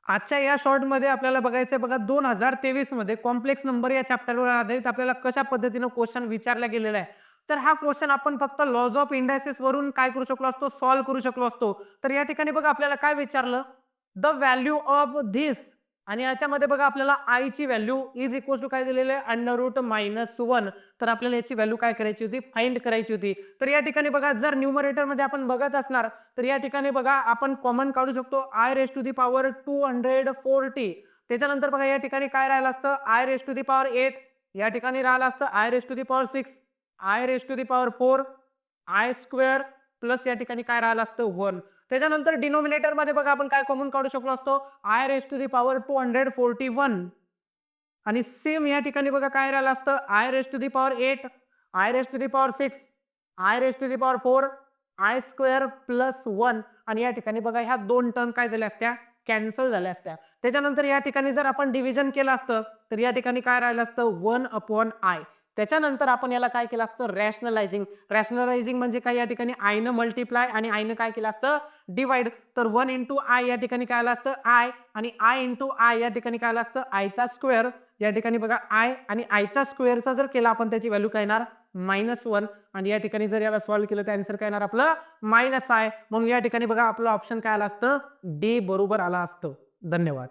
आजच्या या शॉर्टमध्ये आपल्याला बघायचं आहे बघा 2023 मध्ये कॉम्प्लेक्स नंबर या चॅप्टरवर आधारित आपल्याला कशा पद्धतीनं क्वेश्चन विचारला गेलेला आहे. तर हा क्वेश्चन आपण फक्त लॉज ऑफ इंडायसेस वरून काय करू शकलो असतो, सॉल्व्ह करू शकलो असतो. तर या ठिकाणी बघा आपल्याला काय विचारलं, द व्हॅल्यू ऑफ धिस आणि याच्यामध्ये बघा आपल्याला आय ची व्हॅल्यू इज इक्वल टू काय दिलेलं आहे, √-1. तर आपल्याला याची व्हॅल्यू काय करायची होती, फाइंड करायची होती. तर या ठिकाणी बघा जर न्यूमरेटर मध्ये आपण बघत असणार तर या ठिकाणी बघा आपण कॉमन काढू शकतो i raise to the power 240. त्याच्यानंतर बघा या ठिकाणी काय राहिलं असतं, i raise to the power 8. या ठिकाणी राहिलं असतं i raise to the power 6, i raise to the power 4, i square plus या ठिकाणी काय राहिलं असतं 1. त्याच्यानंतर डिनोमिनेटर मध्ये बघा आपण काय कॉमन काढू शकलो असतो, i raise to the power 241. आणि सेम या ठिकाणी बघा काय राहिलं असतं, i raise to the power 8, i raise to the power 6, i raise to the power 4, i square plus 1. आणि या ठिकाणी बघा ह्या दोन टर्म काय झाल्या असत्या, कॅन्सल झाल्या असत्या. त्याच्यानंतर या ठिकाणी जर आपण डिव्हिजन केलं असतं तर या ठिकाणी काय राहिलं असतं 1/i. त्याच्यानंतर आपण याला काय केलं असतं, रॅशनलायझिंग. रॅशनलायझिंग म्हणजे काय, या ठिकाणी आय न मल्टिप्लाय आणि आय न काय केलं असतं, डिवाइड. तर 1 इंटू आय या ठिकाणी काय आलं असतं आय, आणि आय इंटू आय या ठिकाणी काय आलं असतं आयचा स्क्वेअर. या ठिकाणी बघा आय आणि आयचा स्क्वेअरचा जर केला आपण त्याची व्हॅल्यू काय येणार -1. आणि या ठिकाणी जर याला सॉल्व्ह केलं तर आन्सर काय येणार आपलं -i. म्हणून या ठिकाणी बघा आपलं ऑप्शन काय आलं असतं, डी बरोबर आला असतं. धन्यवाद.